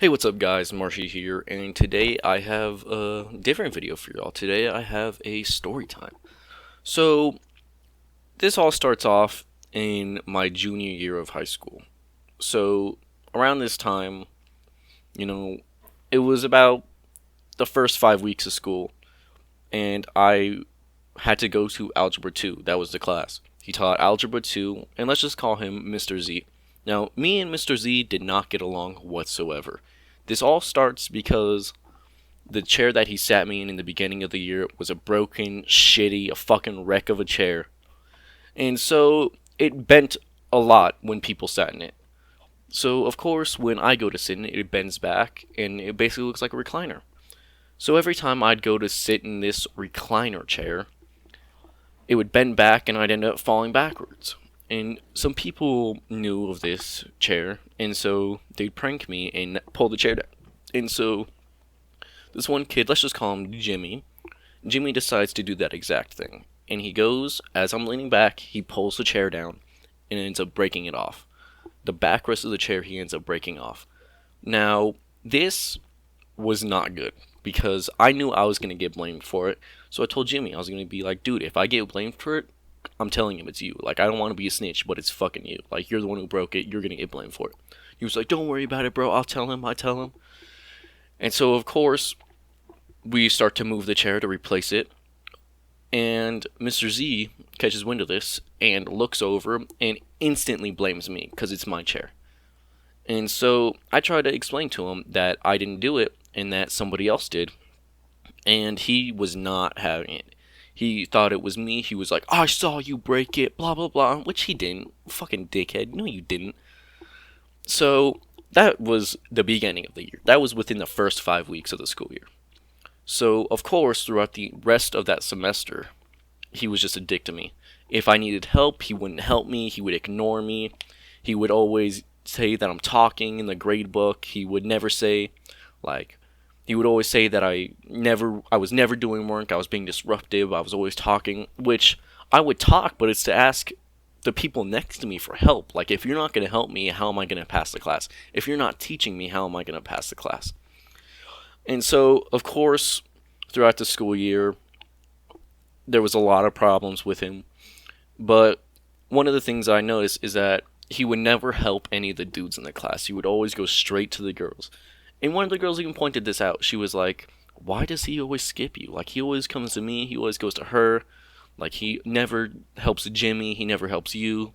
Hey, what's up, guys? Marshy here, and today I have a different video for y'all. Today I have a story time. So, this all starts off in my junior year of high school. So, around this time, you know, it was about the first 5 weeks of school, and I had to go to Algebra 2. That was the class. He taught Algebra 2, and let's just call him Mr. Z. Now, me and Mr. Z did not get along whatsoever. This all starts because the chair that he sat me in the beginning of the year was a broken, shitty, a fucking wreck of a chair. And so it bent a lot when people sat in it. So, of course, when I go to sit in it, it bends back and it basically looks like a recliner. So every time I'd go to sit in this recliner chair, it would bend back and I'd end up falling backwards. And some people knew of this chair, and so they'd prank me and pull the chair down. And so this one kid, let's just call him Jimmy. Jimmy decides to do that exact thing. And he goes, as I'm leaning back, he pulls the chair down and ends up breaking it off. The backrest of the chair he ends up breaking off. Now, this was not good because I knew I was going to get blamed for it. So I told Jimmy, I was going to be like, dude, if I get blamed for it, I'm telling him it's you. Like, I don't want to be a snitch, but it's fucking you. Like, you're the one who broke it. You're going to get blamed for it. He was like, don't worry about it, bro. I'll tell him. I tell him. And so, of course, we start to move the chair to replace it. And Mr. Z catches wind of this and looks over and instantly blames me because it's my chair. And so I try to explain to him that I didn't do it and that somebody else did. And he was not having it. He thought it was me. He was like, I saw you break it, blah, blah, blah. Which he didn't. Fucking dickhead. No, you didn't. So that was the beginning of the year. That was within the first 5 weeks of the school year. So, of course, throughout the rest of that semester, he was just a dick to me. If I needed help, he wouldn't help me. He would ignore me. He would always say that I'm talking in the grade book. He would never say, like, he would always say that I was never doing work. I was being disruptive. I was always talking, which I would talk, but it's to ask the people next to me for help. Like, if you're not going to help me, how am I going to pass the class? If you're not teaching me, how am I going to pass the class? And so, of course, throughout the school year, there was a lot of problems with him. But one of the things I noticed is that he would never help any of the dudes in the class. He would always go straight to the girls. And one of the girls even pointed this out. She was like, why does he always skip you? Like, he always comes to me. He always goes to her. Like, he never helps Jimmy. He never helps you.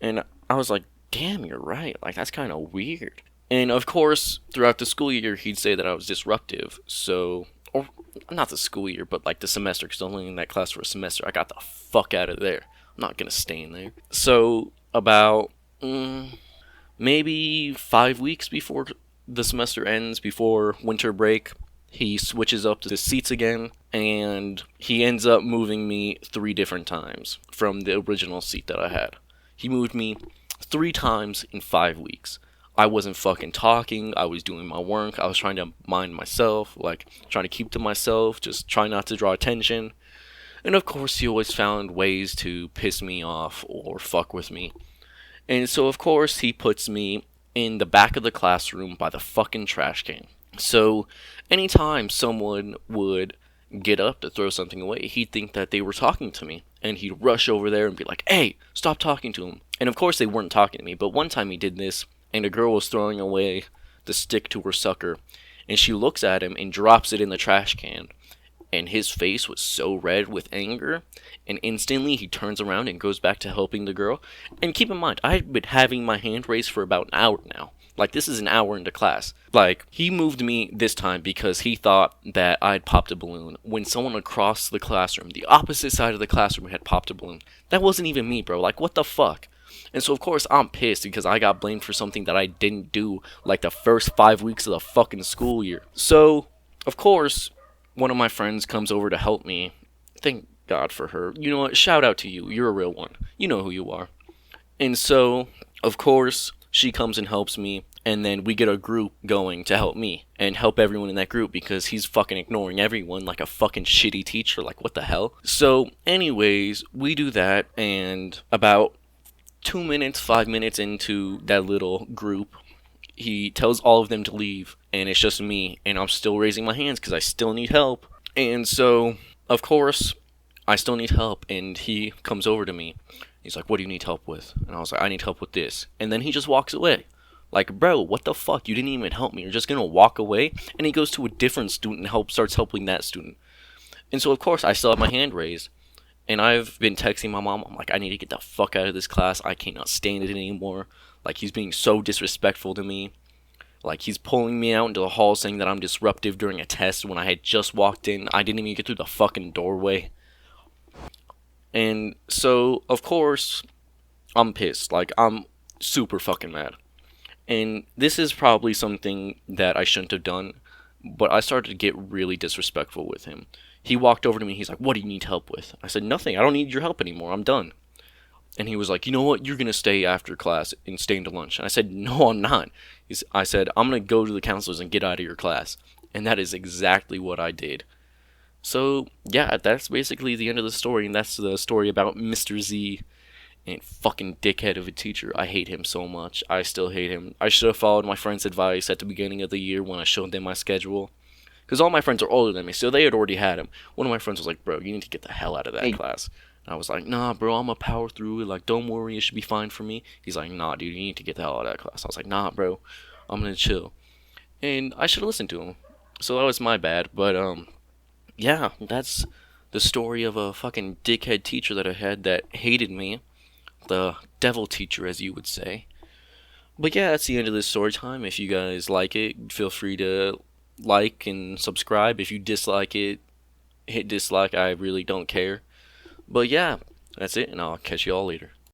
And I was like, damn, you're right. Like, that's kind of weird. And of course, throughout the school year, he'd say that I was disruptive. So, or not the school year, but like the semester, because I was only in that class for a semester. I got the fuck out of there. I'm not gonna stay in there. So, about maybe 5 weeks before the semester ends, before winter break, he switches up to the seats again, and he ends up moving me 3 different times from the original seat that I had. He moved me 3 times in 5 weeks. I wasn't fucking talking. I was doing my work. I was trying to mind myself, like trying to keep to myself, just trying not to draw attention. And of course, he always found ways to piss me off or fuck with me. And so, of course, he puts me in the back of the classroom by the fucking trash can. So, anytime someone would get up to throw something away, he'd think that they were talking to me. And he'd rush over there and be like, hey, stop talking to him. And of course, they weren't talking to me. But one time he did this, and a girl was throwing away the stick to her sucker. And she looks at him and drops it in the trash can. And his face was so red with anger, and instantly he turns around and goes back to helping the girl. And keep in mind, I've been having my hand raised for about an hour now. Like, this is an hour into class. Like, he moved me this time because he thought that I'd popped a balloon when someone across the classroom, the opposite side of the classroom, had popped a balloon. That wasn't even me, bro. Like, what the fuck? And so, of course, I'm pissed because I got blamed for something that I didn't do, like, the first 5 weeks of the fucking school year. So, of course, one of my friends comes over to help me. Thank God for her. You know what? Shout out to you. You're a real one. You know who you are. And so, of course, she comes and helps me. And then we get a group going to help me and help everyone in that group because he's fucking ignoring everyone like a fucking shitty teacher. Like, what the hell? So, anyways, we do that. And about 2 minutes, 5 minutes into that little group, he tells all of them to leave, and it's just me, and I'm still raising my hands because I still need help. And so, of course, I still need help, and he comes over to me. He's like, what do you need help with? And I was like, I need help with this. And then he just walks away. Like, bro, what the fuck? You didn't even help me. You're just gonna walk away? And he goes to a different student and starts helping that student. And so, of course, I still have my hand raised. And I've been texting my mom. I'm like, I need to get the fuck out of this class. I cannot stand it anymore. Like, he's being so disrespectful to me. Like, he's pulling me out into the hall saying that I'm disruptive during a test when I had just walked in. I didn't even get through the fucking doorway. And so, of course, I'm pissed. Like, I'm super fucking mad. And this is probably something that I shouldn't have done, but I started to get really disrespectful with him. He walked over to me, he's like, what do you need help with? I said, nothing, I don't need your help anymore, I'm done. And he was like, you know what, you're going to stay after class and stay into lunch. And I said, no, I'm not. I said, I'm going to go to the counselors and get out of your class. And that is exactly what I did. So, yeah, that's basically the end of the story, and that's the story about Mr. Z. And fucking dickhead of a teacher. I hate him so much. I still hate him. I should have followed my friend's advice at the beginning of the year when I showed them my schedule. Because all my friends are older than me, so they had already had him. One of my friends was like, bro, you need to get the hell out of that class. And I was like, nah, bro, I'm going to power through it. Like, don't worry, it should be fine for me. He's like, nah, dude, you need to get the hell out of that class. I was like, nah, bro, I'm going to chill. And I should have listened to him. So that was my bad. But, yeah, that's the story of a fucking dickhead teacher that I had that hated me. The devil teacher, as you would say. But yeah, that's the end of this story time. If you guys like it, feel free to like and subscribe. If you dislike it, hit dislike. I really don't care. But yeah, that's it, and I'll catch you all later.